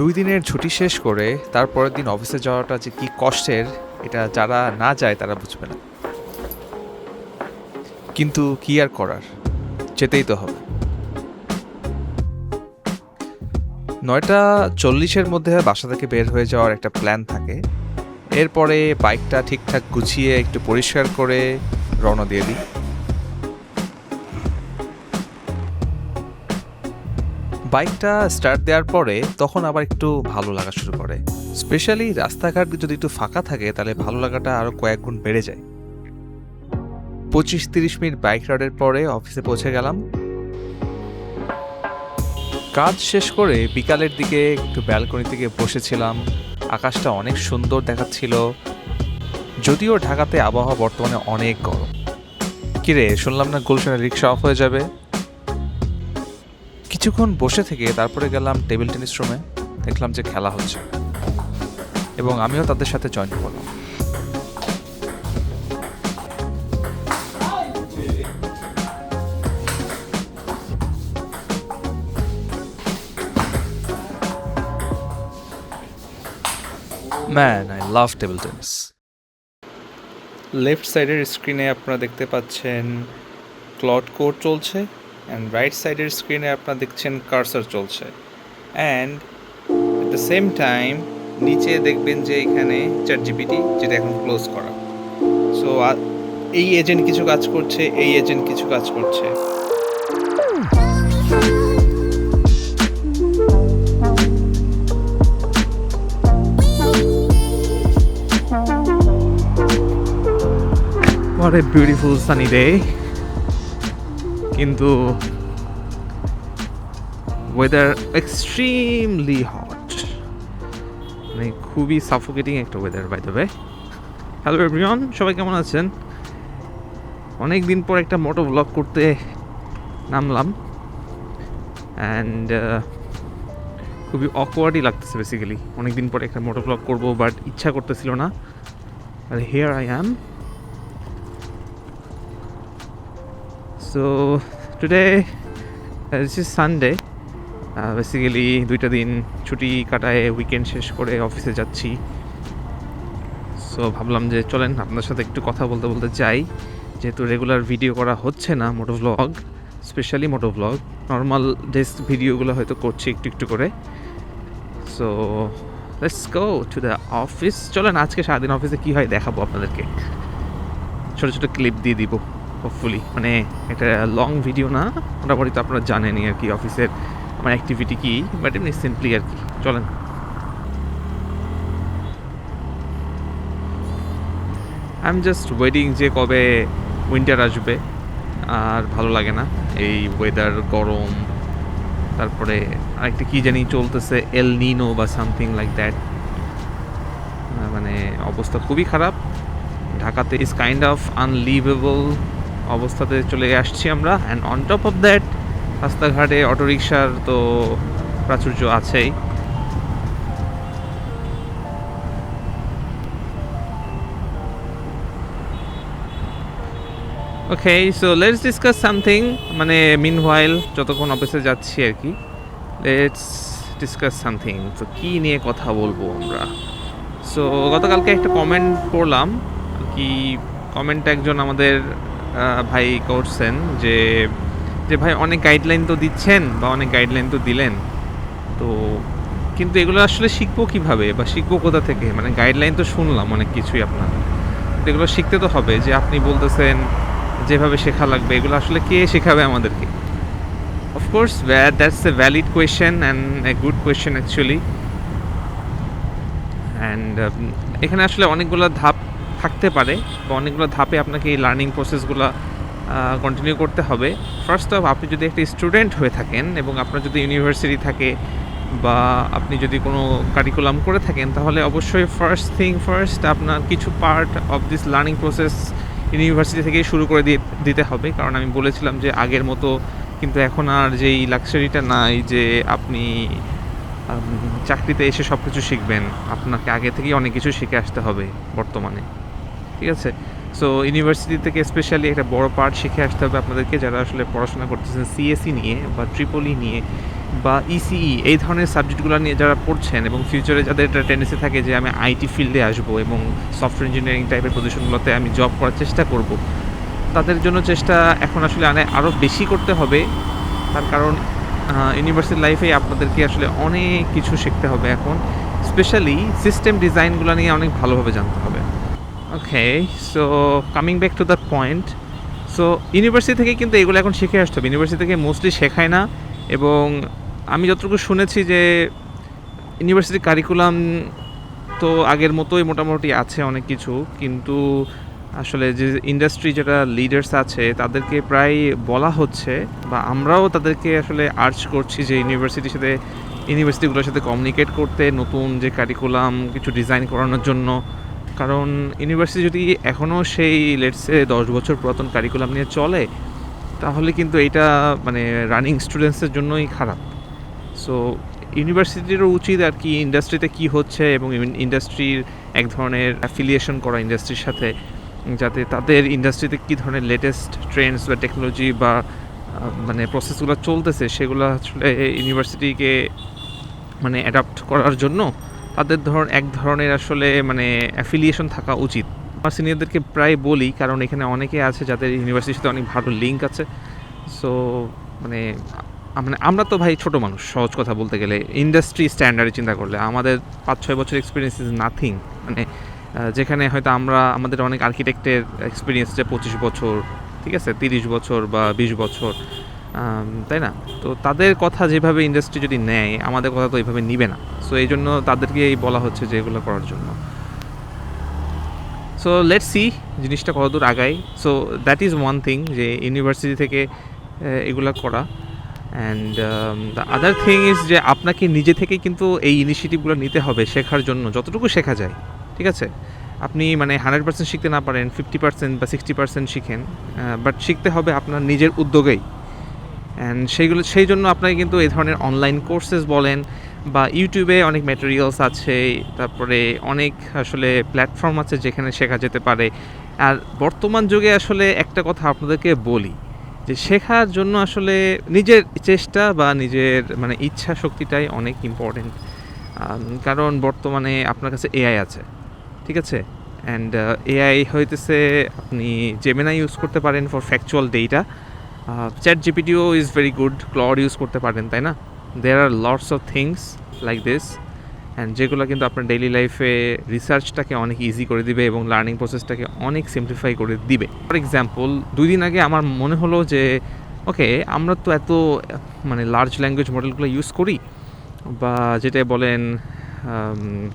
2 দিনের ছুটি শেষ করে তারপরের দিন অফিসে যাওয়াটা যে কি কষ্টের, এটা যারা না যায় তারা বুঝবে না। কিন্তু কি আর করার, যেতেই তো হবে। 9:40-এর মধ্যে বাসা থেকে বের হয়ে যাওয়ার একটা প্ল্যান থাকে। এরপরে বাইকটা ঠিকঠাক গুছিয়ে একটু পরিষ্কার করে রওনা দিয়ে দিই। বাইকটা স্টার্ট দেওয়ার পরে তখন আবার একটু ভালো লাগা শুরু করে। স্পেশালি রাস্তাঘাট যদি একটু ফাঁকা থাকে তাহলে ভালো লাগাটা আরও কয়েক গুণ বেড়ে যায়। 25-30 মিনিট বাইক রাইডের পরে অফিসে পৌঁছে গেলাম। কাজ শেষ করে বিকালের দিকে একটু ব্যালকনিতে গিয়ে বসেছিলাম। আকাশটা অনেক সুন্দর দেখাচ্ছিল, যদিও ঢাকাতে আবহাওয়া বর্তমানে অনেক গরম। কিরে, শুনলাম না গুলশানের রিক্সা অফ হয়ে যাবে? কিছুক্ষণ বসে থেকে তারপরে গেলাম টেবিল টেনিস রুমে। দেখলাম যে খেলা হচ্ছে এবং আমিও তাদের সাথে জয়েন করলাম। Man, I love table tennis. Left সাইডের স্ক্রিনে আপনারা দেখতে পাচ্ছেন ক্লড কোড চলছে, অ্যান্ড রাইট সাইডের স্ক্রিনে আপনারা দেখছেন কার্সার চলছে, and at the same time নিচে দেখবেন যে এখানে চ্যাটজিপিটি, যেটা এখন ক্লোজ করা। সো এই এজেন্ট কিছু কাজ করছে, এই এজেন্ট কিছু কাজ করছে। What a beautiful sunny day. কিন্তু ওয়েদার এক্সট্রিমলি হট, মানে খুবই সাফোকেটিং একটা weather by the way. Hello everyone, সবাই কেমন আছেন? অনেক দিন পর একটা মোটো ব্লগ করতে নামলাম, অ্যান্ড খুবই অকওয়ার্ডই লাগতেছে বেসিক্যালি। অনেক দিন পরে একটা মোটো ব্লগ করবো, বাট ইচ্ছা করতেছিল না। আর here I am. So today this is Sunday. Basically 2টা দিন ছুটি কাটায় উইকেন্ড শেষ করে অফিসে যাচ্ছি। সো ভাবলাম যে চলেন আপনার সাথে একটু কথা বলতে বলতে যাই, যেহেতু রেগুলার ভিডিও করা হচ্ছে না মোটো ব্লগ, স্পেশালি মোটো ব্লগ। নর্মাল ডেস্ক ভিডিওগুলো হয়তো করছি একটু একটু করে। So let's go to the office. চলেন আজকে সারাদিন অফিসে কী হয় দেখাবো আপনাদেরকে, ছোটো ছোটো ক্লিপ দিয়ে দিব হোপফুলি। মানে একটা লং ভিডিও না, মোটামুটি তো আপনারা জানেনই আর কি অফিসের আমার অ্যাক্টিভিটি কী, বাট এমনি সিম্পলি আর কি। চলেন। আই এম জাস্ট ওয়েটিং যে কবে উইন্টার আসবে। আর ভালো লাগে না এই ওয়েদার, গরম, তারপরে আরেকটা কী জানি চলতেছে, এল নিনো বা সামথিং লাইক দ্যাট। মানে অবস্থা খুবই খারাপ ঢাকাতে। ইজ কাইন্ড অফ আনলিভেবল অবস্থাতে চলে আসছি আমরা। And on top of that রাস্তাঘাটে অটোরিকশার তো প্রাচুর্য আছেই। ওকে, সো লেটস ডিসকাস সামথিং। মানে মিনওয়াইল যতক্ষণ অফিসে যাচ্ছি আর কি, লেটস ডিসকাস সামথিং। তো কী নিয়ে কথা বলবো আমরা? সো গতকালকে একটা কমেন্ট করলাম আর কি। কমেন্টটা একজন আমাদের ভাই করছেন যে ভাই অনেক গাইডলাইন তো দিচ্ছেন বা অনেক গাইডলাইন তো দিলেন, তো কিন্তু এগুলো আসলে শিখবো কীভাবে বা শিখবো কোথা থেকে? মানে গাইডলাইন তো শুনলাম অনেক কিছুই আপনার, এগুলো শিখতে তো হবে। যে আপনি বলতেছেন যেভাবে শেখা লাগবে, এগুলো আসলে কে শেখাবে আমাদেরকে? Of course that's a valid question and a good question actually. And এখানে আসলে অনেকগুলো ধাপ থাকতে পারে বা অনেকগুলো ধাপে আপনাকে এই লার্নিং প্রসেসগুলো কন্টিনিউ করতে হবে। ফার্স্ট অফ, আপনি যদি একটা স্টুডেন্ট হয়ে থাকেন এবং আপনার যদি ইউনিভার্সিটি থাকে বা আপনি যদি কোনো কারিকুলাম করে থাকেন, তাহলে অবশ্যই ফার্স্ট থিং ফার্স্ট আপনার কিছু part of this learning process university থেকেই শুরু করে দিতে হবে। কারণ আমি বলেছিলাম যে আগের মতো কিন্তু এখন আর যেই লাক্সারিটা নাই যে আপনি চাকরিতে এসে সব কিছু শিখবেন। আপনাকে আগে থেকেই অনেক কিছু শিখে আসতে হবে বর্তমানে, ঠিক আছে? সো ইউনিভার্সিটি থেকে স্পেশালি একটা বড় পার্ট শিখে আসতে হবে আপনাদেরকে, যারা আসলে পড়াশোনা করতেছেন সিএসই নিয়ে বা ট্রিপলি নিয়ে বা ইসিই এই ধরনের সাবজেক্টগুলো নিয়ে যারা পড়ছেন, এবং ফিউচারে যাদের একটা টেন্ডেন্সি থাকে যে আমি আইটি ফিল্ডে আসবো এবং সফটওয়্যার ইঞ্জিনিয়ারিং টাইপের পজিশনগুলোতে আমি জব করার চেষ্টা করব, তাদের জন্য চেষ্টা এখন আসলে আরও বেশি করতে হবে। তার কারণ ইউনিভার্সিটি লাইফে আপনাদেরকে আসলে অনেক কিছু শিখতে হবে এখন, স্পেশালি সিস্টেম ডিজাইনগুলো নিয়ে অনেক ভালোভাবে জানতে হবে। Okay, so coming back to the point, so university থেকে কিন্তু এগুলো এখন শিখে আসতে হবে। ইউনিভার্সিটি থেকে মোস্টলি শেখায় না, এবং আমি যতটুকু শুনেছি যে ইউনিভার্সিটির কারিকুলাম তো আগের মতোই মোটামুটি আছে অনেক কিছু, কিন্তু আসলে যে ইন্ডাস্ট্রি যেটা লিডার্স আছে তাদেরকে প্রায় বলা হচ্ছে, বা আমরাও তাদেরকে আসলে আর্জ করছি যে ইউনিভার্সিটিগুলোর সাথে কমিউনিকেট করতে, নতুন যে কারিকুলাম কিছু ডিজাইন করানোর জন্য। কারণ ইউনিভার্সিটি যদি এখনও সেই লেটসে 10 বছর পুরাতন কারিকুলাম নিয়ে চলে, তাহলে কিন্তু এটা মানে রানিং স্টুডেন্টসের জন্যই খারাপ। সো ইউনিভার্সিটিরও উচিত আর কি ইন্ডাস্ট্রিতে কী হচ্ছে এবং ইন্ডাস্ট্রির এক ধরনের অ্যাফিলিয়েশন করা ইন্ডাস্ট্রির সাথে, যাতে তাদের ইন্ডাস্ট্রিতে কী ধরনের লেটেস্ট ট্রেন্ডস বা টেকনোলজি বা মানে প্রসেসগুলো চলতেছে সেগুলো আসলে ইউনিভার্সিটিকে মানে অ্যাডাপ্ট করার জন্য তাদের এক ধরনের আসলে মানে অ্যাফিলিয়েশন থাকা উচিত। আমার সিনিয়রদেরকে প্রায় বলি, কারণ এখানে অনেকে আছে যাদের ইউনিভার্সিটির সাথে অনেক ভালো লিঙ্ক আছে। সো মানে আমরা তো ভাই ছোটো মানুষ, সহজ কথা বলতে গেলে ইন্ডাস্ট্রি স্ট্যান্ডার্ডে চিন্তা করলে আমাদের 5-6 বছর এক্সপিরিয়েন্স ইজ নাথিং। মানে যেখানে হয়তো আমাদের অনেক আর্কিটেক্টের এক্সপিরিয়েন্স যে 25 বছর, ঠিক আছে, 30 বছর বা 20 বছর, তাই না? তো তাদের কথা যেভাবে ইন্ডাস্ট্রি যদি নেয়, আমাদের কথা তো এইভাবে নিবে না। সো এই জন্য তাদেরকেই বলা হচ্ছে যে এগুলো করার জন্য। সো লেটস সি জিনিসটা কতদূর আগায়। So that is one thing, যে ইউনিভার্সিটি থেকে এগুলো করা। And the other thing is যে আপনাকে নিজে থেকেই কিন্তু এই ইনিশিয়েটিভগুলো নিতে হবে শেখার জন্য, যতটুকু শেখা যায়, ঠিক আছে? আপনি মানে 100% শিখতে না পারেন, 50% বা 60% শিখেন, বাট শিখতে হবে আপনার নিজের উদ্যোগেই। অ্যান্ড সেই জন্য আপনাকে কিন্তু এই ধরনের অনলাইন কোর্সেস বলেন, বা ইউটিউবে অনেক ম্যাটেরিয়ালস আছে, তারপরে অনেক আসলে প্ল্যাটফর্ম আছে যেখানে শেখা যেতে পারে। আর বর্তমান যুগে আসলে একটা কথা আপনাদেরকে বলি, যে শেখার জন্য আসলে নিজের চেষ্টা বা নিজের মানে ইচ্ছা শক্তিটাই অনেক ইম্পর্টেন্ট। কারণ বর্তমানে আপনার কাছে এআই আছে, ঠিক আছে? অ্যান্ড এআই হইতেছে, আপনি জেমিনাই ইউজ করতে পারেন ফর ফ্যাকচুয়াল ডেটা, চ্যাট জিপিটিও is very good, Claude use করতে পারেন, তাই না? There are lots of things like this, and যেগুলো কিন্তু আপনার ডেইলি লাইফে রিসার্চটাকে অনেক ইজি করে দিবে এবং লার্নিং প্রসেসটাকে অনেক সিম্পলিফাই করে দিবে। ফর এক্সাম্পল, 2 দিন আগে আমার মনে হলো যে ওকে, আমরা তো এত মানে লার্জ ল্যাঙ্গুয়েজ মডেলগুলো ইউজ করি, বা যেটা বলেন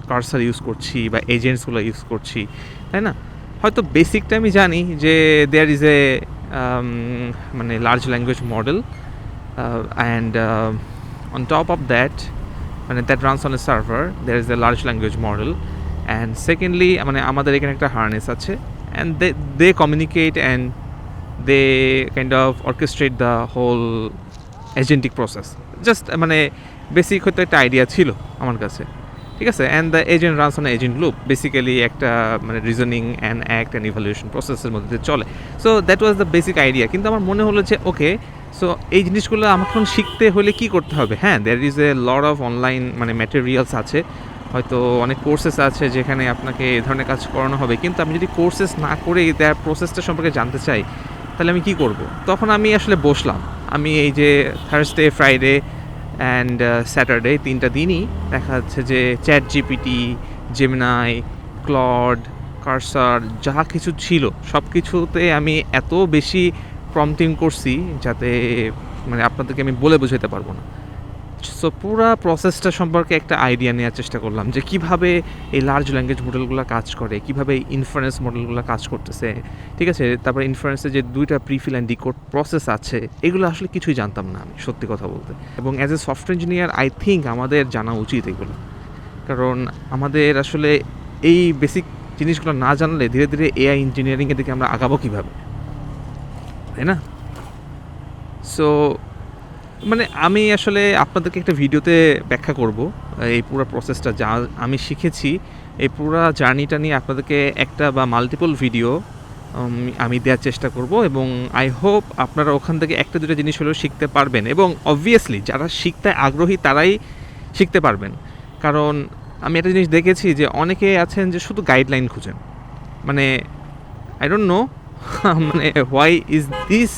কার্সার ইউজ করছি বা এজেন্টসগুলো ইউজ করছি, তাই না? হয়তো বেসিকটা আমি জানি যে দেয়ার ইজ এ মানে large language model, and on top of that মানে that runs on a server, there is a large language model, and secondly মানে আমাদের এখানে একটা হার্নেস আছে, and they communicate and they kind of orchestrate the whole agentic process. Just মানে basic হয়তো একটা idea ছিল আমার কাছে, ঠিক আছে? And the agent runs on agent loop, basically একটা মানে reasoning and act and evaluation প্রসেসের মধ্যে দিয়ে চলে। So that was the basic idea. কিন্তু আমার মনে হলো যে ওকে, সো এই জিনিসগুলো আমাকে এখন শিখতে হলে কী করতে হবে? হ্যাঁ, there is a lot of online মানে ম্যাটেরিয়ালস আছে, হয়তো অনেক কোর্সেস আছে যেখানে আপনাকে এই ধরনের কাজ করানো হবে, কিন্তু আমি যদি কোর্সেস না করে তার প্রসেসটা সম্পর্কে জানতে চাই, তাহলে আমি কী করব? তখন আমি আসলে বসলাম, আমি এই যে থার্সডে, ফ্রাইডে অ্যান্ড স্যাটারডে 3টা দিনই দেখা যাচ্ছে যে ChatGPT, Gemini, Claude, Cursor যা কিছু ছিল সব কিছুতে আমি এত বেশি প্রম্পটিং করছি যাতে মানে আপনাদেরকে আমি বলে বোঝাতে পারবো না। সো পুরা প্রসেসটা সম্পর্কে একটা আইডিয়া নেওয়ার চেষ্টা করলাম, যে কিভাবে এই লার্জ ল্যাঙ্গুয়েজ মডেলগুলো কাজ করে, কিভাবে ইনফারেন্স মডেলগুলো কাজ করতেছে, ঠিক আছে? তারপর ইনফারেন্সের যে 2টা প্রিফিল অ্যান্ড ডিকোড প্রসেস আছে, এগুলো আসলে কিছুই জানতাম না আমি, সত্যি কথা বলতে। এবং as a software engineer I think আমাদের জানা উচিত এগুলো, কারণ আমাদের আসলে এই বেসিক জিনিসগুলো না জানলে ধীরে ধীরে এআই ইঞ্জিনিয়ারিংয়ের দিকে আমরা আগাবো কীভাবে, তাই না? সো মানে আমি আসলে আপনাদেরকে একটা ভিডিওতে ব্যাখ্যা করব এই পুরো প্রসেসটা, যা আমি শিখেছি এই পুরো জার্নিটা নিয়ে আপনাদেরকে একটা বা মাল্টিপল ভিডিও আমি দেওয়ার চেষ্টা করব এবং আই হোপ আপনারা ওখান থেকে একটা দুটো জিনিস হলেও শিখতে পারবেন এবং অবভিয়াসলি যারা শিখতে আগ্রহী তারাই শিখতে পারবেন। কারণ আমি একটা জিনিস দেখেছি যে অনেকে আছেন যে শুধু গাইডলাইন খুঁজেন, মানে আই ডোন্ট নো মানে হোয়াই ইজ দিস,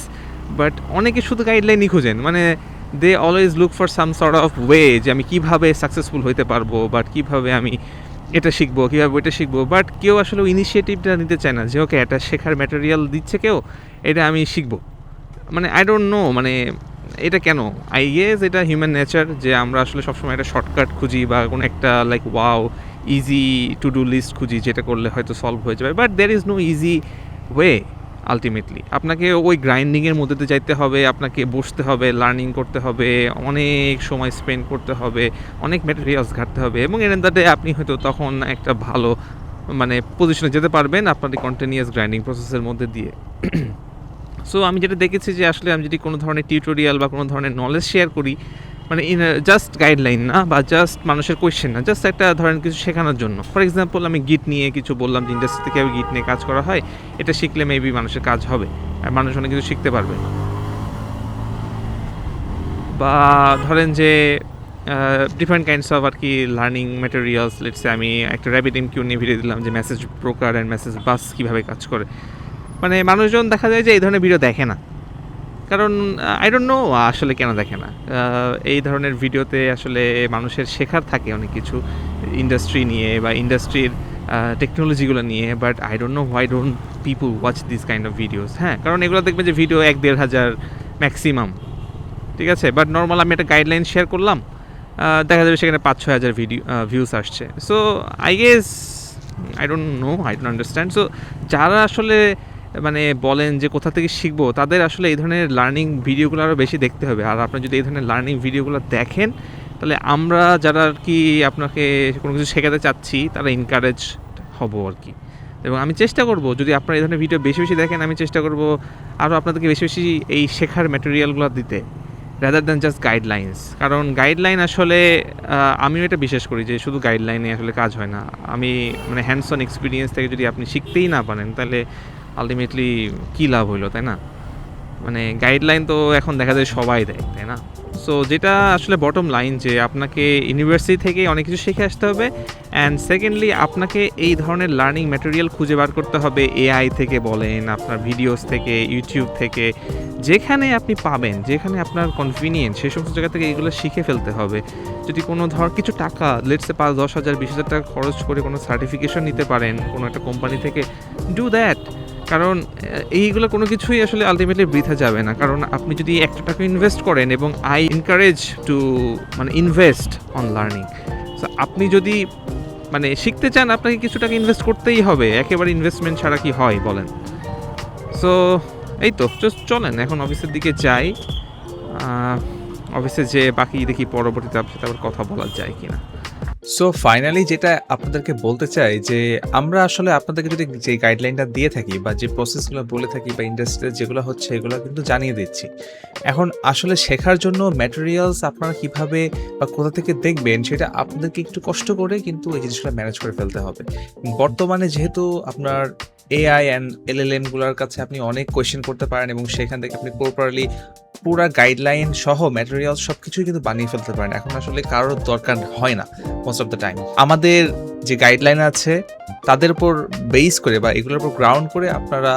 বাট অনেকে শুধু গাইডলাইনই খুঁজেন, মানে they always look for some sort of way যে আমি কীভাবে সাকসেসফুল হইতে পারবো, বাট কীভাবে আমি এটা শিখবো, কীভাবে ওইটা শিখবো, বাট কেউ আসলে ইনিশিয়েটিভটা নিতে চায় না যে ওকে এটা শেখার ম্যাটেরিয়াল দিচ্ছে কেউ, এটা আমি শিখবো। মানে আই ডোন্ট নো মানে এটা কেন, আই গেস এটা হিউম্যান নেচার যে আমরা আসলে সবসময় একটা শর্টকাট খুঁজি বা কোনো একটা like wow easy to do list খুঁজি যেটা করলে হয়তো সলভ হয়ে যাবে, but there is no easy way. Ultimately আপনাকে ওই গ্রাইন্ডিংয়ের মধ্যে দিয়ে যাইতে হবে, আপনাকে বসতে হবে, লার্নিং করতে হবে, অনেক সময় স্পেন্ড করতে হবে, অনেক ম্যাটেরিয়ালস ঘাটতে হবে এবং এর দ্যাটে আপনি হয়তো তখন একটা ভালো মানে পজিশনে যেতে পারবেন আপনার কন্টিনিউয়াস গ্রাইন্ডিং প্রসেসের মধ্যে দিয়ে। সো আমি যেটা দেখেছি যে আসলে আমি যদি কোনো ধরনের টিউটোরিয়াল বা কোনো ধরনের নলেজ শেয়ার করি, মানে জাস্ট গাইডলাইন না বা জাস্ট মানুষের কোয়েশ্চেন না, জাস্ট একটা ধরেন কিছু শেখানোর জন্য। ফর এক্সাম্পল আমি গিট নিয়ে কিছু বললাম যে ইন্ডাস্ট্রি থেকে গিট নিয়ে কাজ করা হয়, এটা শিখলে মেবি মানুষের কাজ হবে আর মানুষ অনেক কিছু শিখতে পারবে। বা ধরেন যে ডিফারেন্ট কাইন্ডস অফ আর কি লার্নিং ম্যাটেরিয়ালস, লেটসে আমি একটা RabbitMQ নিয়ে ভিডিও দিলাম যে মেসেজ ব্রোকার অ্যান্ড মেসেজ বাস কীভাবে কাজ করে। মানে মানুষজন দেখা যায় যে এই ধরনের ভিডিও দেখে না, কারণ আই ডোন্ট নো আসলে কেন দেখে না। এই ধরনের ভিডিওতে আসলে মানুষের শেখার থাকে অনেক কিছু ইন্ডাস্ট্রি নিয়ে বা ইন্ডাস্ট্রির টেকনোলজিগুলো নিয়ে, but I don't know why don't people watch this kind of videos. হ্যাঁ, কারণ এগুলো দেখবে যে ভিডিও 1-1.5 ম্যাক্সিমাম, ঠিক আছে, বাট নর্মাল আমি একটা গাইডলাইন শেয়ার করলাম, দেখা যাবে সেখানে 5-6 হাজার ভিউস আসছে। So I guess I don't no, I don't understand. So যারা আসলে মানে বলেন যে কোথা থেকে শিখবো, তাদের আসলে এই ধরনের লার্নিং ভিডিওগুলো আরও বেশি দেখতে হবে। আর আপনারা যদি এই ধরনের লার্নিং ভিডিওগুলো দেখেন, তাহলে আমরা যারা আর কি আপনাকে কোনো কিছু শেখাতে চাচ্ছি তারা এনকারেজ হব আর কি। এবং আমি চেষ্টা করব যদি আপনারা এই ধরনের ভিডিও বেশি বেশি দেখেন, আমি চেষ্টা করব আরও আপনাদেরকে বেশি বেশি এই শেখার ম্যাটেরিয়ালগুলো দিতে, রাদার দ্যান জাস্ট গাইডলাইন্স। কারণ গাইডলাইন আসলে আমিও এটা বিশ্বাস করি যে শুধু গাইডলাইনে আসলে কাজ হয় না। আমি মানে হ্যান্ডস অন এক্সপিরিয়েন্স থেকে যদি আপনি শিখতেই না পারেন, তাহলে আলটিমেটলি কী লাভ হইলো, তাই না? মানে গাইডলাইন তো এখন দেখা যায় সবাই দেয়, তাই না? সো যেটা আসলে বটম লাইন যে আপনাকে ইউনিভার্সিটি থেকে অনেক কিছু শিখে আসতে হবে, অ্যান্ড সেকেন্ডলি আপনাকে এই ধরনের লার্নিং ম্যাটেরিয়াল খুঁজে বার করতে হবে এআই থেকে বলেন, আপনার ভিডিওস থেকে, ইউটিউব থেকে, যেখানে আপনি পাবেন, যেখানে আপনার কনভিনিয়েন্ট, সেই সমস্ত জায়গা থেকে এগুলো শিখে ফেলতে হবে। যদি কোনো কিছু টাকা লেটসে 5-10 হাজার 20 হাজার টাকা খরচ করে কোনো সার্টিফিকেশন নিতে পারেন কোনো একটা কোম্পানি থেকে, ডু দ্যাট। কারণ এইগুলো কোনো কিছুই আসলে আলটিমেটলি বৃথা যাবে না। কারণ আপনি যদি 1 টাকা ইনভেস্ট করেন, এবং আই এনকারেজ টু মানে ইনভেস্ট অন লার্নিং। সো আপনি যদি মানে শিখতে চান, আপনাকে কিছু টাকা ইনভেস্ট করতেই হবে, একেবারে ইনভেস্টমেন্ট ছাড়া কি হয় বলেন? সো এই তো জাস্ট চলেন এখন অফিসের দিকে যাই, অফিসে যে বাকি দেখি পরবর্তীতে আপনার সাথে আবার কথা বলা যায় কিনা। সো ফাইনালি যেটা আপনাদেরকে বলতে চাই যে আমরা আসলে আপনাদেরকে যদি যে গাইডলাইনটা দিয়ে থাকি বা যে প্রসেসগুলো বলে থাকি বা ইন্ডাস্ট্রিতে যেগুলো হচ্ছে এগুলো কিন্তু জানিয়ে দিচ্ছি। এখন আসলে শেখার জন্য ম্যাটেরিয়ালস আপনারা কিভাবে বা কোথা থেকে দেখবেন সেটা আপনাদেরকে একটু কষ্ট করে কিন্তু এই জিনিসগুলো ম্যানেজ করে ফেলতে হবে। বর্তমানে যেহেতু আপনার এআই অ্যান্ড এলএলএম গুলোর কাছে আপনি অনেক কোয়েশ্চেন করতে পারেন এবং সেখান থেকে আপনি প্রপারলি পুরা গাইডলাইন সহ ম্যাটেরিয়াল সবকিছুই কিন্তু বানিয়ে ফেলতে পারেন। এখন আসলে কারোর দরকার হয় না মোস্ট অফ দ্য টাইম। আমাদের যে গাইডলাইন আছে তাদের উপর বেস করে বা এগুলোর উপর গ্রাউন্ড করে আপনারা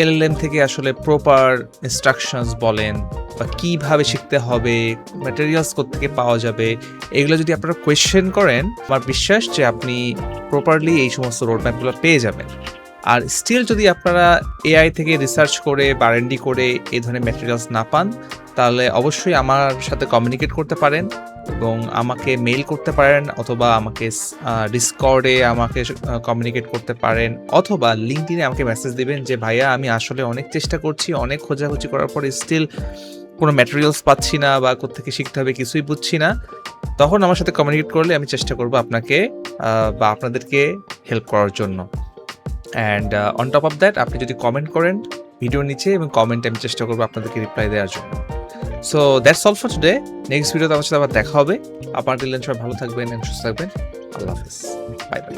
এলএলএম থেকে আসলে প্রপার ইনস্ট্রাকশনস বলেন বা কীভাবে শিখতে হবে, ম্যাটেরিয়ালস কোত্থেকে পাওয়া যাবে, এগুলো যদি আপনারা কোয়েশ্চেন করেন, আমার বিশ্বাস যে আপনি প্রপারলি এই সমস্ত রোডম্যাপগুলো পেয়ে যাবেন। আর স্টিল যদি আপনারা এআই থেকে রিসার্চ করে বা R&D করে এই ধরনের ম্যাটেরিয়ালস না পান, তাহলে অবশ্যই আমার সাথে কমিউনিকেট করতে পারেন এবং আমাকে মেইল করতে পারেন, অথবা আমাকে ডিসকর্ডে আমাকে কমিউনিকেট করতে পারেন, অথবা লিঙ্কডইনে আমাকে মেসেজ দিবেন যে ভাইয়া আমি আসলে অনেক চেষ্টা করছি, অনেক খোঁজাখুঁজি করার পরে স্টিল কোনো ম্যাটেরিয়ালস পাচ্ছি না বা কোত্থেকে শিখতে হবে কিছুই বুঝছি না। তখন আমার সাথে কমিউনিকেট করলে আমি চেষ্টা করবো আপনাকে বা আপনাদেরকে হেল্প করার জন্য। And on top of that আপনি যদি কমেন্ট করেন ভিডিওর নিচে, এবং কমেন্টে আমি চেষ্টা করবো আপনাদেরকে রিপ্লাই দেওয়ার জন্য। So that's all for today. Next ভিডিওতে আমার সাথে আবার দেখা হবে। আপনারা সবাই ভালো থাকবেন, সুস্থ থাকবেন। আল্লাহ হাফিজ, বাই বাই।